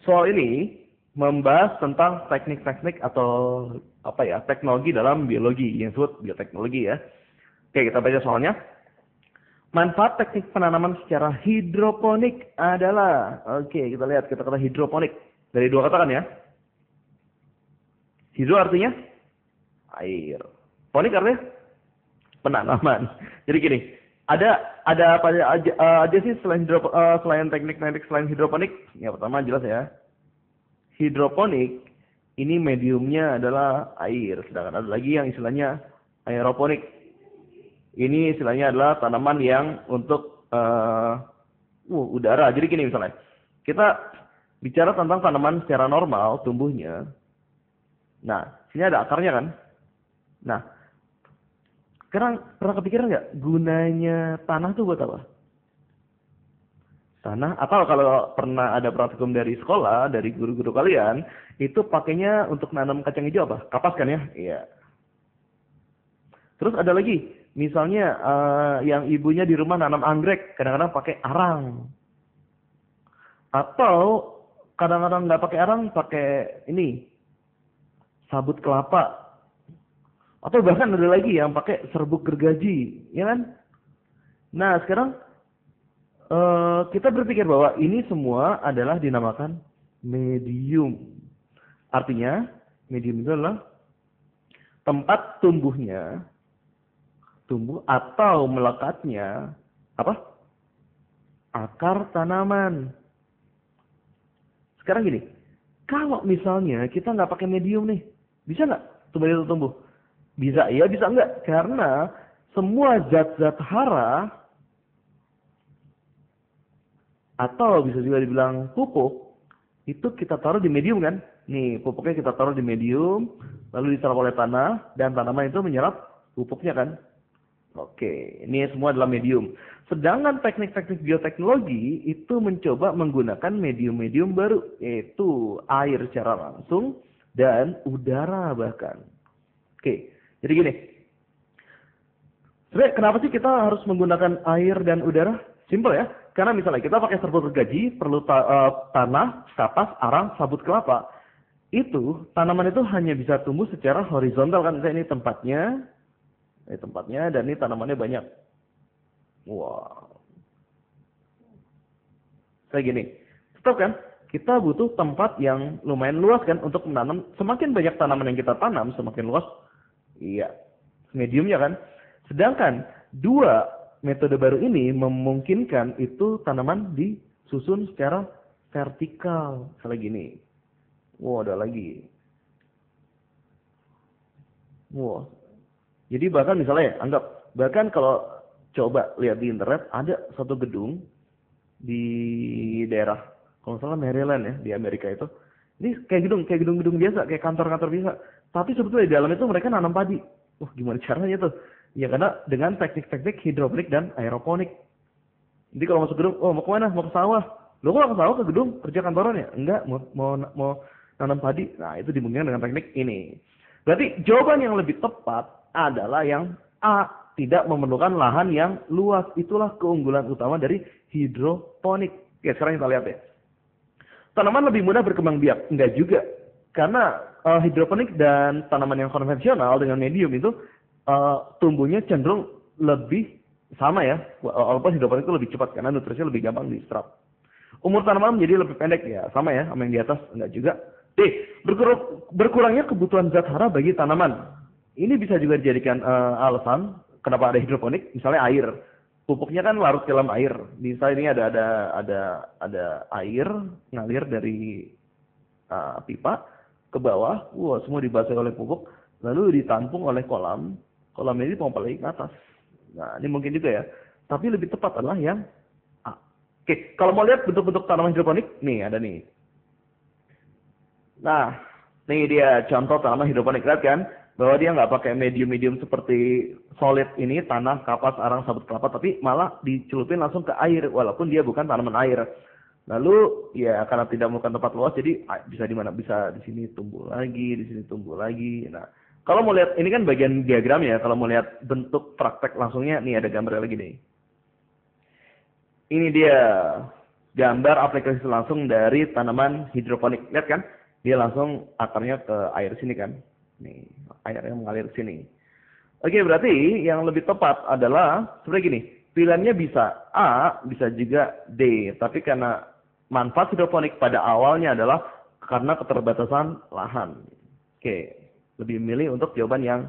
Soal ini membahas tentang teknik-teknik atau teknologi dalam biologi yang disebut bioteknologi ya. Oke, kita baca soalnya. Manfaat teknik penanaman secara hidroponik adalah, kita lihat kata-kata hidroponik dari dua kata kan ya. Hidro artinya air, ponik artinya penanaman. Jadi gini, ada apa aja sih selain teknik-teknik selain hidroponik? Ya pertama jelas ya. Hidroponik ini mediumnya adalah air, sedangkan ada lagi yang istilahnya aeroponik. Ini istilahnya adalah tanaman yang untuk udara. Jadi gini misalnya, kita bicara tentang tanaman secara normal tumbuhnya. Nah, sini ada akarnya kan? Nah, sekarang pernah kepikiran nggak gunanya tanah tuh buat apa? Tanah, atau kalau pernah ada praktikum dari sekolah, dari guru-guru kalian, itu pakainya untuk nanam kacang hijau apa? Kapas kan ya? Iya. Terus ada lagi, misalnya yang ibunya di rumah nanam anggrek, kadang-kadang pakai arang. Atau kadang-kadang nggak pakai arang, pakai ini, sabut kelapa. Atau bahkan ada lagi yang pakai serbuk gergaji, ya kan? Nah, sekarang kita berpikir bahwa ini semua adalah dinamakan medium. Artinya, medium itu adalah tempat tumbuh atau melekatnya akar tanaman. Sekarang gini, kalau misalnya kita nggak pakai medium nih, bisa nggak tumbuh itu tumbuh? Bisa iya, bisa enggak. Karena semua zat-zat hara atau bisa juga dibilang pupuk itu kita taruh di medium kan? Nih, pupuknya kita taruh di medium, lalu diserap oleh tanah dan tanaman itu menyerap pupuknya kan? Oke, ini semua adalah medium. Sedangkan teknik-teknik bioteknologi itu mencoba menggunakan medium-medium baru, yaitu air secara langsung dan udara bahkan. Oke, jadi gini. Sebenarnya kenapa sih kita harus menggunakan air dan udara? Simpel ya. Karena misalnya kita pakai serbuk gergaji, perlu tanah, kapas, arang, sabut kelapa. Itu, tanaman itu hanya bisa tumbuh secara horizontal kan. Misalnya ini tempatnya, dan ini tanamannya banyak. Wow. Kayak gini. Tetap kan, kita butuh tempat yang lumayan luas kan untuk menanam. Semakin banyak tanaman yang kita tanam, semakin luas. Iya, mediumnya kan. Sedangkan dua metode baru ini memungkinkan itu tanaman disusun secara vertikal. Misalnya gini. Wow, ada lagi. Wow. Jadi bahkan misalnya bahkan kalau coba lihat di internet, ada satu gedung di daerah, kalau salah Maryland ya, di Amerika itu. Ini kayak gedung-gedung biasa, kayak kantor-kantor biasa. Tapi sebetulnya di dalam itu mereka nanam padi. Wah, gimana caranya tuh? Ya karena dengan teknik-teknik hidroponik dan aeroponik. Jadi kalau masuk gedung, mau kemana? Mau ke sawah. Lo kok ke sawah ke gedung kerja kantoran ya? Enggak, mau nanam padi. Nah, itu dimungkinkan dengan teknik ini. Berarti jawaban yang lebih tepat adalah yang A, tidak memerlukan lahan yang luas. Itulah keunggulan utama dari hidroponik. Oke, sekarang kita lihat ya. Tanaman lebih mudah berkembang biak. Enggak juga. Karena hidroponik dan tanaman yang konvensional dengan medium itu tumbuhnya cenderung lebih sama ya. Walaupun hidroponik itu lebih cepat karena nutrisinya lebih gampang diserap. Umur tanaman menjadi lebih pendek ya, sama ya sama yang di atas, enggak juga. D, berkurangnya kebutuhan zat hara bagi tanaman. Ini bisa juga dijadikan alasan kenapa ada hidroponik, misalnya air. Pupuknya kan larut dalam air. Misalnya ini ada air ngalir dari pipa ke bawah, semua dibasahi oleh pupuk, lalu ditampung oleh kolam ini pompa lagi ke atas. Nah, ini mungkin juga ya. Tapi lebih tepat adalah yang A. Oke, kalau mau lihat bentuk-bentuk tanaman hidroponik, nih ada nih. Nah, nih dia contoh tanaman hidroponik, lihat kan? Bahwa dia nggak pakai medium-medium seperti solid ini, tanah, kapas, arang, sabut kelapa, tapi malah dicelupin langsung ke air, walaupun dia bukan tanaman air. Lalu ya karena tidak memerlukan tempat luas, jadi bisa di mana? Bisa di sini tumbuh lagi, di sini tumbuh lagi. Nah, kalau mau lihat, ini kan bagian diagram ya, kalau mau lihat bentuk praktek langsungnya, nih ada gambar lagi nih. Ini dia gambar aplikasi langsung dari tanaman hidroponik. Lihat kan? Dia langsung akarnya ke air sini kan. Nih, airnya mengalir ke sini. Oke, berarti yang lebih tepat adalah seperti gini. Pilihannya bisa A, bisa juga D. Tapi karena manfaat hidroponik pada awalnya adalah karena keterbatasan lahan. Oke, lebih milih untuk jawaban yang